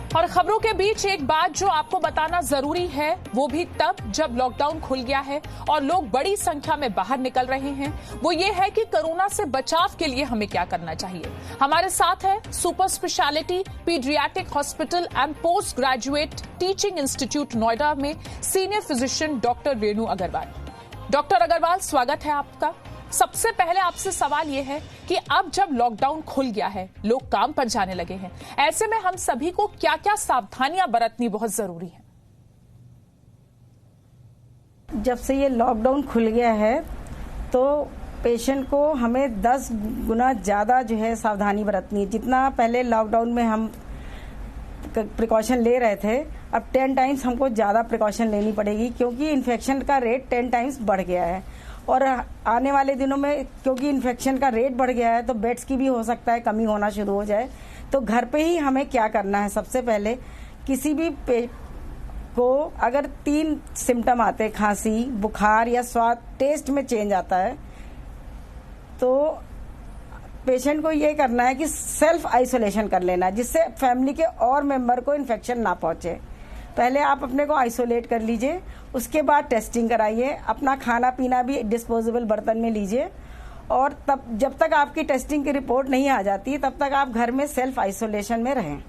और खबरों के बीच एक बात जो आपको बताना जरूरी है, वो भी तब जब लॉकडाउन खुल गया है और लोग बड़ी संख्या में बाहर निकल रहे हैं, वो ये है कि कोरोना से बचाव के लिए हमें क्या करना चाहिए। हमारे साथ है super speciality paediatric hospital and post graduate teaching institute Noida में senior physician doctor Renu Agarwal. Doctor Agarwal, स्वागत है आपका। सबसे पहले आपसे सवाल यह है कि अब जब लॉकडाउन खुल गया है, लोग काम पर जाने लगे हैं, ऐसे में हम सभी को क्या क्या सावधानियां बरतनी बहुत जरूरी है? जब से ये लॉकडाउन खुल गया है तो पेशेंट को हमें 10 गुना ज़्यादा जो है सावधानी बरतनी है। जितना पहले लॉकडाउन में हम प्रिकॉशन ले रहे थे, अब 10 टाइम्स हमको ज़्यादा प्रिकॉशन लेनी पड़ेगी, क्योंकि इन्फेक्शन का रेट 10 टाइम्स बढ़ गया है। और आने वाले दिनों में क्योंकि इन्फेक्शन का रेट बढ़ गया है तो बेड्स की भी हो सकता है कमी होना शुरू हो जाए। तो घर पे ही हमें क्या करना है, सबसे पहले किसी भी को अगर 3 सिम्टम आते हैं, खांसी, बुखार या स्वाद टेस्ट में चेंज आता है, तो पेशेंट को ये करना है कि सेल्फ आइसोलेशन कर लेना है, जिससे फैमिली के और मेंबर को इन्फेक्शन ना पहुंचे। पहले आप अपने को आइसोलेट कर लीजिए, उसके बाद टेस्टिंग कराइए। अपना खाना पीना भी डिस्पोजेबल बर्तन में लीजिए, और तब जब तक आपकी टेस्टिंग की रिपोर्ट नहीं आ जाती तब तक आप घर में सेल्फ आइसोलेशन में रहें।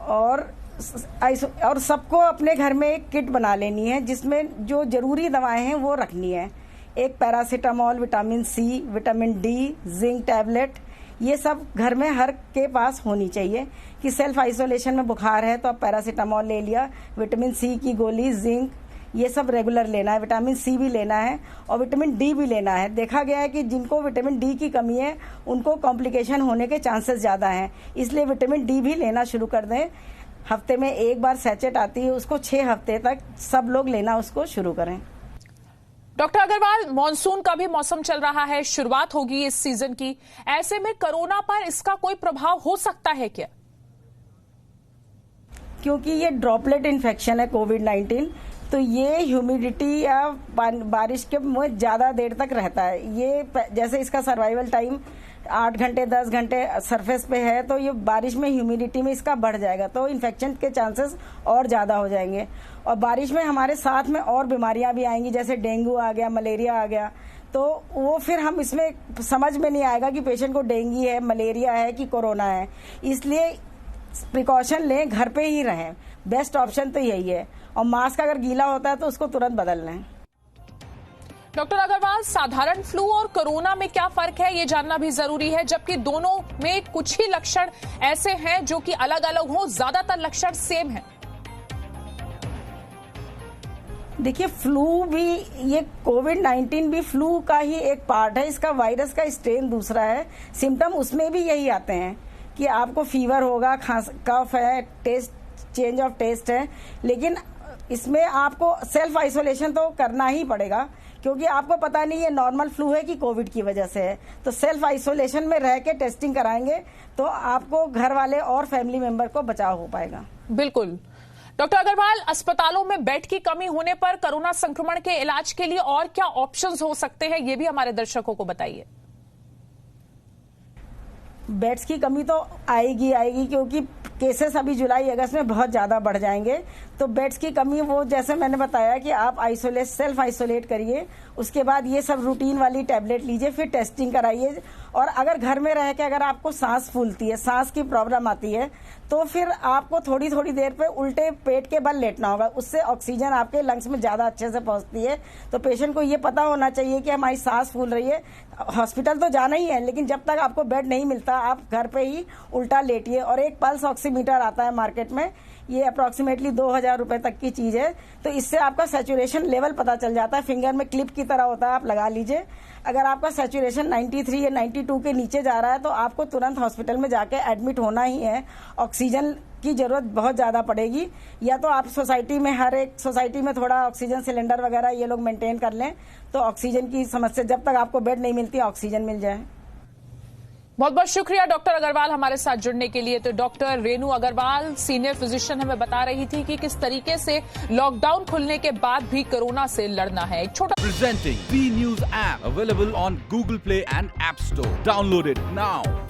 और सबको अपने घर में एक किट बना लेनी है, जिसमें जो जरूरी दवाएं हैं वो रखनी है। एक paracetamol, vitamin C, vitamin D, zinc tablet, ये सब घर में हर के पास होनी चाहिए। कि सेल्फ आइसोलेशन में बुखार है तो आप पैरासीटामोल ले लिया, विटामिन सी की गोली, जिंक, ये सब रेगुलर लेना है। विटामिन सी भी लेना है और विटामिन डी भी लेना है। देखा गया है कि जिनको विटामिन डी की कमी है उनको कॉम्प्लिकेशन होने के चांसेस ज़्यादा हैं, इसलिए विटामिन डी भी लेना शुरू कर दें। हफ्ते में एक बार सैचेट आती है, उसको 6 हफ्ते तक सब लोग लेना उसको शुरू करें। डॉक्टर अग्रवाल, मॉनसून का भी मौसम चल रहा है, शुरुआत होगी इस सीजन की, ऐसे में कोरोना पर इसका कोई प्रभाव हो सकता है क्या? क्योंकि ये ड्रॉपलेट इन्फेक्शन है कोविड-19, तो ये ह्यूमिडिटी या बारिश के में ज्यादा देर तक रहता है। ये जैसे इसका सर्वाइवल टाइम 8 घंटे 10 घंटे सरफेस पे है, तो ये बारिश में ह्यूमिडिटी में इसका बढ़ जाएगा, तो इन्फेक्शन के चांसेस और ज्यादा हो जाएंगे। और बारिश में हमारे साथ में और बीमारियां भी आएंगी, जैसे डेंगू आ गया, मलेरिया आ गया, तो वो फिर हम इसमें समझ में नहीं आएगा कि पेशेंट को डेंगू है, मलेरिया है कि कोरोना है। इसलिए प्रिकॉशन लें, घर पे ही रहें, बेस्ट ऑप्शन तो यही है। और मास्क अगर गीला होता है तो उसको तुरंत बदल लें। डॉक्टर अग्रवाल, साधारण फ्लू और कोरोना में क्या फर्क है, ये जानना भी जरूरी है, जबकि दोनों में कुछ ही लक्षण ऐसे हैं जो कि अलग अलग हों, ज्यादातर लक्षण सेम हैं। देखिए, फ्लू भी, ये कोविड-19 भी फ्लू का ही एक पार्ट है, इसका वायरस का स्ट्रेन दूसरा है। सिम्टम उसमें भी यही आते हैं कि आपको फीवर होगा, कफ है, टेस्ट चेंज ऑफ टेस्ट है, लेकिन इसमें आपको सेल्फ आइसोलेशन तो करना ही पड़ेगा, क्योंकि आपको पता नहीं ये नॉर्मल फ्लू है कि कोविड की वजह से है। तो सेल्फ आइसोलेशन में रह के टेस्टिंग कराएंगे तो आपको घर वाले और फैमिली मेंबर को बचाव हो पाएगा। बिल्कुल। डॉक्टर अग्रवाल, अस्पतालों में बेड की कमी होने पर कोरोना संक्रमण के इलाज के लिए और क्या ऑप्शंस हो सकते हैं, ये भी हमारे दर्शकों को बताइए। बेड्स की कमी तो आएगी, क्योंकि केसेस अभी जुलाई अगस्त में बहुत ज्यादा बढ़ जाएंगे। तो बेड्स की कमी, वो जैसे मैंने बताया कि आप सेल्फ आइसोलेट करिए, उसके बाद ये सब रूटीन वाली टैबलेट लीजिए, फिर टेस्टिंग कराइए। और अगर घर में रह के अगर आपको सांस फूलती है, सांस की प्रॉब्लम आती है, तो फिर आपको थोड़ी थोड़ी देर पे उल्टे पेट के बल लेटना होगा, उससे ऑक्सीजन आपके लंग्स में ज्यादा अच्छे से पहुंचती है। तो पेशेंट को ये पता होना चाहिए कि हमारी सांस फूल रही है। हॉस्पिटल तो जाना ही है, लेकिन जब तक आपको बेड नहीं मिलता आप घर पे ही उल्टा लेटिए। और एक पल्स ऑक्सीमीटर आता है मार्केट में, ये अप्रोक्सीमेटली 2000 रुपए तक की चीज है, तो इससे आपका सैचुरेशन लेवल पता चल जाता है। फिंगर में क्लिप की तरह होता है, आप लगा लीजिए। अगर आपका सैचुरेशन 93 या 92 के नीचे जा रहा है तो आपको तुरंत हॉस्पिटल में जाके एडमिट होना ही है। ऑक्सीजन की जरूरत बहुत ज्यादा पड़ेगी, या तो आप सोसाइटी में, हर एक सोसाइटी में थोड़ा ऑक्सीजन सिलेंडर वगैरह ये लोग मेंटेन कर लें, तो ऑक्सीजन की समस्या, जब तक आपको बेड नहीं मिलती ऑक्सीजन मिल जाए। बहुत बहुत शुक्रिया डॉक्टर अग्रवाल हमारे साथ जुड़ने के लिए। तो doctor Renu Agarwal, senior physician, हमें बता रही थी कि किस तरीके से लॉकडाउन खुलने के बाद भी कोरोना से लड़ना है। एक छोटा presenting B news app available on Google Play and App Store. Download it now.